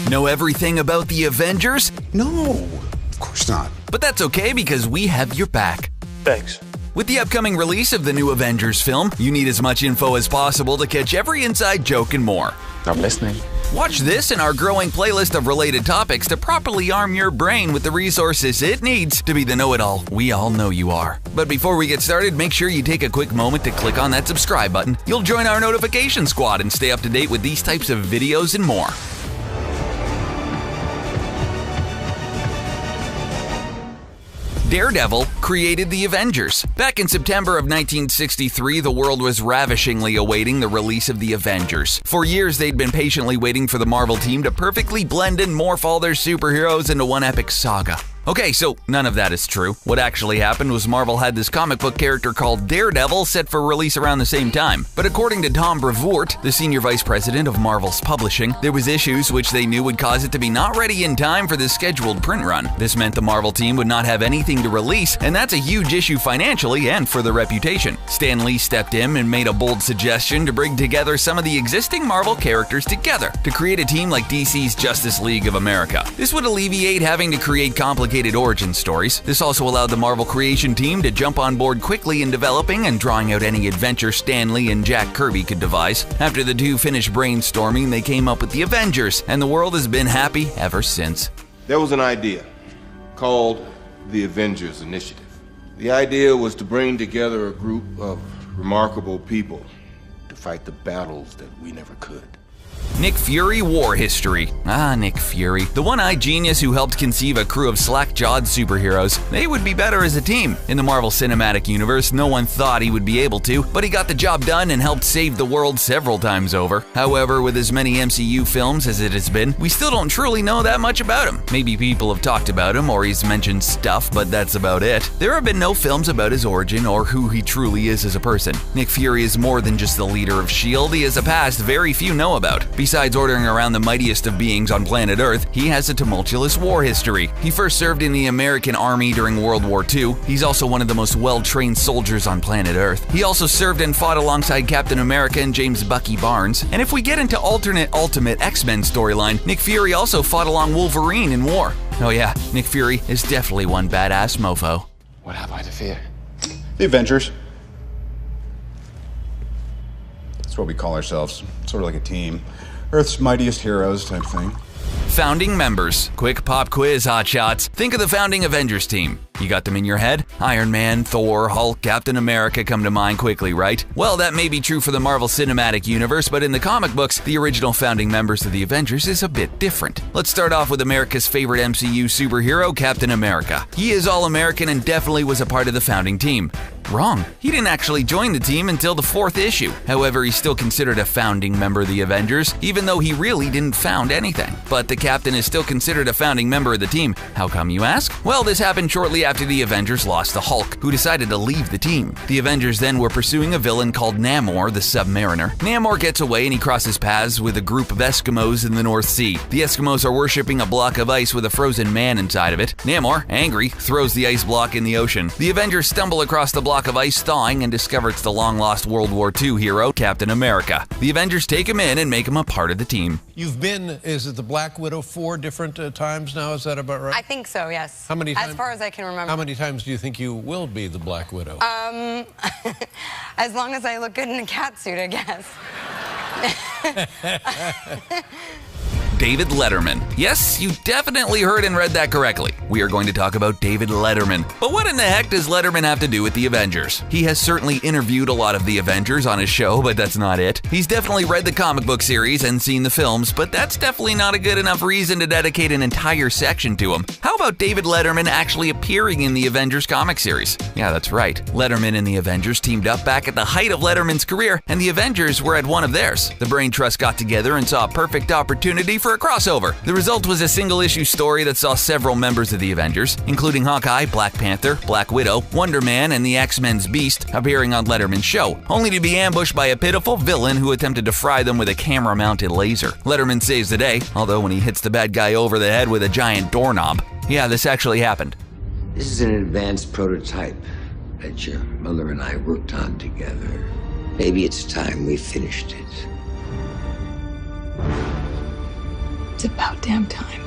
Know everything about the Avengers? No, of course not. But that's okay because we have your back. Thanks. With the upcoming release of the new Avengers film, you need as much info as possible to catch every inside joke and more. I'm listening. Watch this and our growing playlist of related topics to properly arm your brain with the resources it needs to be the know-it-all we all know you are. But before we get started, make sure you take a quick moment to click on that subscribe button. You'll join our notification squad and stay up to date with these types of videos and more. Daredevil created the Avengers. Back in September of 1963, the world was ravishingly awaiting the release of the Avengers. For years, they'd been patiently waiting for the Marvel team to perfectly blend and morph all their superheroes into one epic saga. Okay, so none of that is true. What actually happened was Marvel had this comic book character called Daredevil set for release around the same time. But according to Tom Brevoort, the senior vice president of Marvel's publishing, there was issues which they knew would cause it to be not ready in time for the scheduled print run. This meant the Marvel team would not have anything to release, and that's a huge issue financially and for their reputation. Stan Lee stepped in and made a bold suggestion to bring together some of the existing Marvel characters together to create a team like DC's Justice League of America. This would alleviate having to create complicated origin stories. This also allowed the Marvel creation team to jump on board quickly in developing and drawing out any adventure Stan Lee and Jack Kirby could devise. After the two finished brainstorming, they came up with the Avengers, and the world has been happy ever since. There was an idea called the Avengers Initiative. The idea was to bring together a group of remarkable people to fight the battles that we never could. Nick Fury War History. Nick Fury. The one-eyed genius who helped conceive a crew of slack-jawed superheroes. They would be better as a team. In the Marvel Cinematic Universe, no one thought he would be able to, but he got the job done and helped save the world several times over. However, with as many MCU films as it has been, we still don't truly know that much about him. Maybe people have talked about him or he's mentioned stuff, but that's about it. There have been no films about his origin or who he truly is as a person. Nick Fury is more than just the leader of S.H.I.E.L.D. He has a past very few know about. Besides ordering around the mightiest of beings on planet Earth, he has a tumultuous war history. He first served in the American Army during World War II. He's also one of the most well-trained soldiers on planet Earth. He also served and fought alongside Captain America and James Bucky Barnes. And if we get into alternate Ultimate X-Men storyline, Nick Fury also fought along Wolverine in war. Oh yeah, Nick Fury is definitely one badass mofo. What have I to fear? The Avengers. That's what we call ourselves. Sort of like a team. Earth's mightiest heroes type thing. Founding members. Quick pop quiz, hotshots. Think of the founding Avengers team. You got them in your head? Iron Man, Thor, Hulk, Captain America come to mind quickly, right? Well, that may be true for the Marvel Cinematic Universe, but in the comic books, the original founding members of the Avengers is a bit different. Let's start off with America's favorite MCU superhero, Captain America. He is all-American and definitely was a part of the founding team. Wrong. He didn't actually join the team until the 4th issue. However, he's still considered a founding member of the Avengers, even though he really didn't found anything. But the captain is still considered a founding member of the team. How come, you ask? Well, this happened shortly after the Avengers lost to Hulk, who decided to leave the team. The Avengers then were pursuing a villain called Namor, the Submariner. Namor gets away and he crosses paths with a group of Eskimos in the North Sea. The Eskimos are worshipping a block of ice with a frozen man inside of it. Namor, angry, throws the ice block in the ocean. The Avengers stumble across the block of ice thawing and discover it's the long-lost World War II hero, Captain America. The Avengers take him in and make him a part of the team. You've been, is it the Black Widow 4 different times now? Is that about right? I think so, yes. How many times? As far as I can remember. How many times do you think you will be the Black Widow? As long as I look good in a cat suit, I guess. David Letterman. Yes, you definitely heard and read that correctly. We are going to talk about David Letterman. But what in the heck does Letterman have to do with the Avengers? He has certainly interviewed a lot of the Avengers on his show, but that's not it. He's definitely read the comic book series and seen the films, but that's definitely not a good enough reason to dedicate an entire section to him. How about David Letterman actually appearing in the Avengers comic series? Yeah, that's right. Letterman and the Avengers teamed up back at the height of Letterman's career, and the Avengers were at one of theirs. The Brain Trust got together and saw a perfect opportunity for a crossover. The result was a single-issue story that saw several members of the Avengers, including Hawkeye, Black Panther, Black Widow, Wonder Man, and the X-Men's Beast, appearing on Letterman's show, only to be ambushed by a pitiful villain who attempted to fry them with a camera-mounted laser. Letterman saves the day, although when he hits the bad guy over the head with a giant doorknob. Yeah, this actually happened. This is an advanced prototype that your mother and I worked on together. Maybe it's time we finished it. about damn time.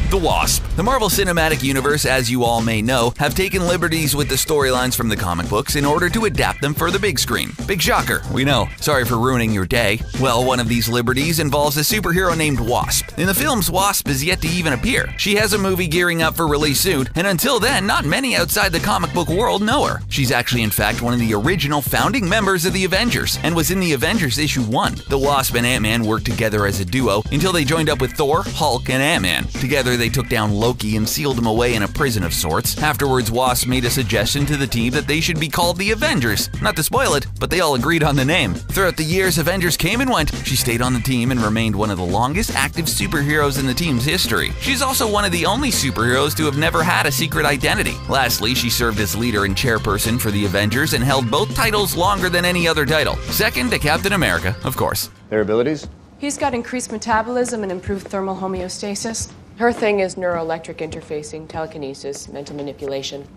The Wasp. The Marvel Cinematic Universe, as you all may know, have taken liberties with the storylines from the comic books in order to adapt them for the big screen. Big shocker, we know. Sorry for ruining your day. Well, one of these liberties involves a superhero named Wasp. In the films, Wasp is yet to even appear. She has a movie gearing up for release soon, and until then, not many outside the comic book world know her. She's actually, in fact, one of the original founding members of the Avengers, and was in the Avengers issue 1. The Wasp and Ant-Man worked together as a duo until they joined up with Thor, Hulk, and Ant-Man. Together, they took down Loki and sealed him away in a prison of sorts. Afterwards, Wasp made a suggestion to the team that they should be called the Avengers. Not to spoil it, but they all agreed on the name. Throughout the years Avengers came and went, she stayed on the team and remained one of the longest active superheroes in the team's history. She's also one of the only superheroes to have never had a secret identity. Lastly, she served as leader and chairperson for the Avengers and held both titles longer than any other title. Second to Captain America, of course. Their abilities? He's got increased metabolism and improved thermal homeostasis. Her thing is neuroelectric interfacing, telekinesis, mental manipulation.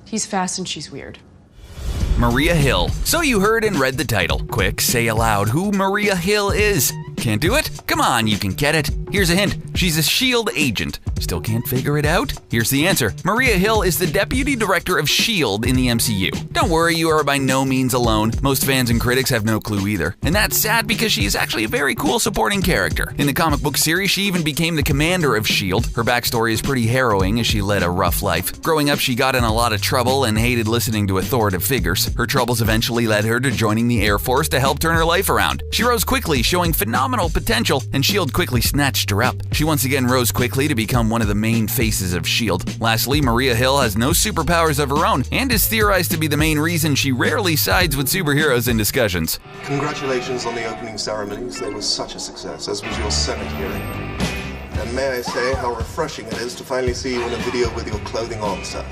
He's fast and she's weird. Maria Hill. So you heard and read the title. Quick, say aloud who Maria Hill is. Can't do it? Come on, you can get it. Here's a hint. She's a S.H.I.E.L.D. agent. Still can't figure it out? Here's the answer. Maria Hill is the deputy director of S.H.I.E.L.D. in the MCU. Don't worry, you are by no means alone. Most fans and critics have no clue either. And that's sad because she is actually a very cool supporting character. In the comic book series, she even became the commander of S.H.I.E.L.D. Her backstory is pretty harrowing as she led a rough life. Growing up, she got in a lot of trouble and hated listening to authoritative figures. Her troubles eventually led her to joining the Air Force to help turn her life around. She rose quickly, showing phenomenal potential, and S.H.I.E.L.D. quickly snatched her up. She once again rose quickly to become one of the main faces of S.H.I.E.L.D. Lastly, Maria Hill has no superpowers of her own and is theorized to be the main reason she rarely sides with superheroes in discussions. Congratulations on the opening ceremonies. They were such a success, as was your Senate hearing. And may I say how refreshing it is to finally see you in a video with your clothing on, sir.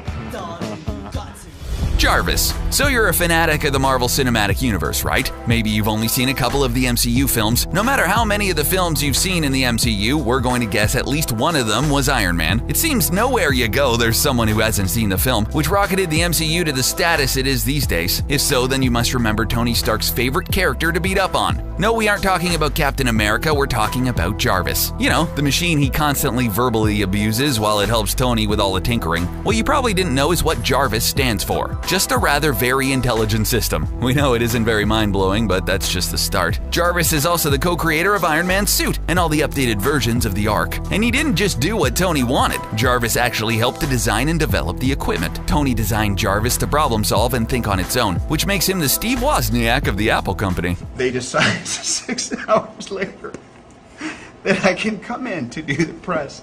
Jarvis. So you're a fanatic of the Marvel Cinematic Universe, right? Maybe you've only seen a couple of the MCU films. No matter how many of the films you've seen in the MCU, we're going to guess at least one of them was Iron Man. It seems nowhere you go there's someone who hasn't seen the film, which rocketed the MCU to the status it is these days. If so, then you must remember Tony Stark's favorite character to beat up on. No, we aren't talking about Captain America, we're talking about Jarvis. You know, the machine he constantly verbally abuses while it helps Tony with all the tinkering. What you probably didn't know is what Jarvis stands for. Just a rather very intelligent system. We know it isn't very mind-blowing, but that's just the start. Jarvis is also the co-creator of Iron Man's suit and all the updated versions of the Ark. And he didn't just do what Tony wanted. Jarvis actually helped to design and develop the equipment. Tony designed Jarvis to problem solve and think on its own, which makes him the Steve Wozniak of the Apple Company. They decide 6 hours later that I can come in to do the press.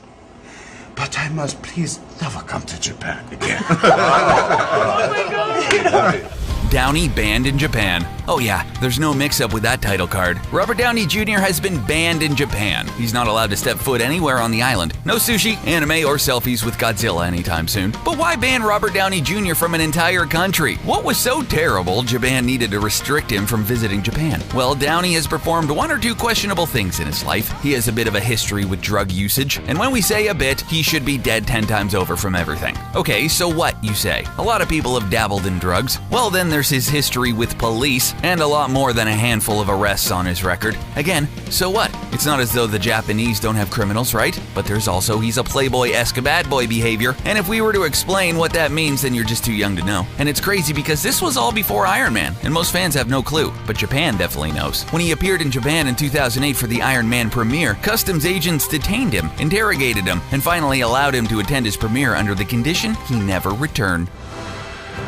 But I must please never come to Japan again. Oh my God. Downey banned in Japan. Oh yeah, there's no mix-up with that title card. Robert Downey Jr. has been banned in Japan. He's not allowed to step foot anywhere on the island. No sushi, anime, or selfies with Godzilla anytime soon. But why ban Robert Downey Jr. from an entire country? What was so terrible Japan needed to restrict him from visiting Japan? Well, Downey has performed 1 or 2 questionable things in his life. He has a bit of a history with drug usage, and when we say a bit, he should be dead 10 times over from everything. Okay, so what, you say? A lot of people have dabbled in drugs. Well, then there's his history with police, and a lot more than a handful of arrests on his record. Again, so what? It's not as though the Japanese don't have criminals, right? But there's also he's a playboy-esque bad boy behavior, and if we were to explain what that means, then you're just too young to know. And it's crazy because this was all before Iron Man, and most fans have no clue, but Japan definitely knows. When he appeared in Japan in 2008 for the Iron Man premiere, customs agents detained him, interrogated him, and finally allowed him to attend his premiere under the condition he never returned.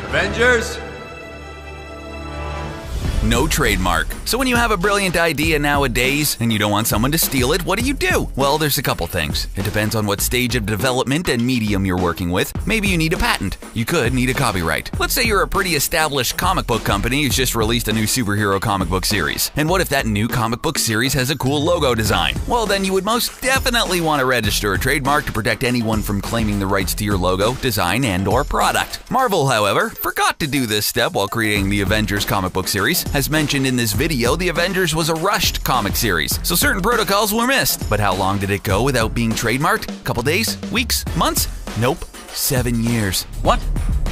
Avengers! No trademark. So when you have a brilliant idea nowadays and you don't want someone to steal it, what do? Well, there's a couple things. It depends on what stage of development and medium you're working with. Maybe you need a patent. You could need a copyright. Let's say you're a pretty established comic book company who's just released a new superhero comic book series. And what if that new comic book series has a cool logo design? Well, then you would most definitely want to register a trademark to protect anyone from claiming the rights to your logo, design, and/or product. Marvel, however, forgot to do this step while creating the Avengers comic book series. As mentioned in this video, the Avengers was a rushed comic series, so certain protocols were missed. But how long did it go without being trademarked? Couple days? Weeks? Months? Nope. 7 years. What?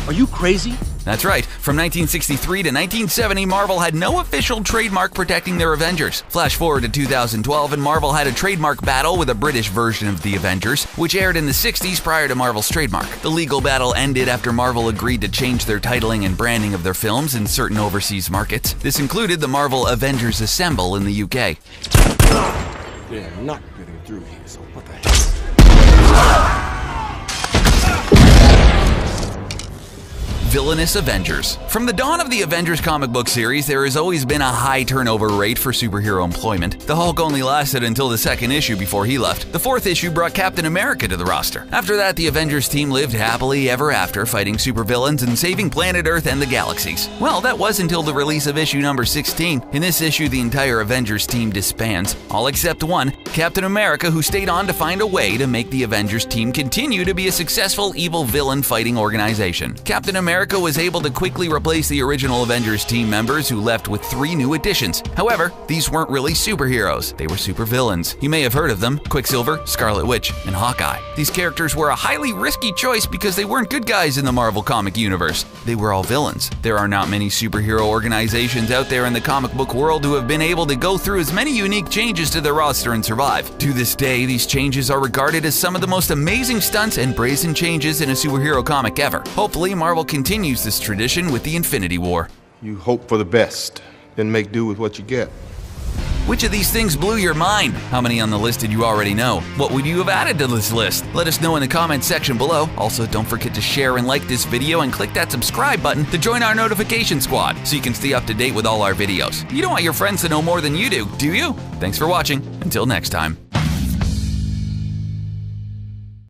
Are you crazy? That's right, from 1963 to 1970, Marvel had no official trademark protecting their Avengers. Flash forward to 2012, and Marvel had a trademark battle with a British version of the Avengers, which aired in the 60s prior to Marvel's trademark. The legal battle ended after Marvel agreed to change their titling and branding of their films in certain overseas markets. This included the Marvel Avengers Assemble in the UK. They're not getting through here, so what the hell? Villainous Avengers. From the dawn of the Avengers comic book series, there has always been a high turnover rate for superhero employment. The Hulk only lasted until the second issue before he left. The fourth issue brought Captain America to the roster. After that, the Avengers team lived happily ever after, fighting supervillains and saving planet Earth and the galaxies. Well, that was until the release of issue number 16. In this issue, the entire Avengers team disbands, all except one, Captain America, who stayed on to find a way to make the Avengers team continue to be a successful evil villain fighting organization. Captain America was able to quickly replace the original Avengers team members, who left with 3 new additions. However, these weren't really superheroes, they were supervillains. You may have heard of them: Quicksilver, Scarlet Witch, and Hawkeye. These characters were a highly risky choice because they weren't good guys in the Marvel comic universe. They were all villains. There are not many superhero organizations out there in the comic book world who have been able to go through as many unique changes to their roster and survive. To this day, these changes are regarded as some of the most amazing stunts and brazen changes in a superhero comic ever. Hopefully, Marvel continues this tradition with the Infinity War. You hope for the best, then make do with what you get. Which of these things blew your mind? How many on the list did you already know? What would you have added to this list? Let us know in the comments section below. Also, don't forget to share and like this video and click that subscribe button to join our notification squad so you can stay up to date with all our videos. You don't want your friends to know more than you do you? Thanks for watching. Until next time.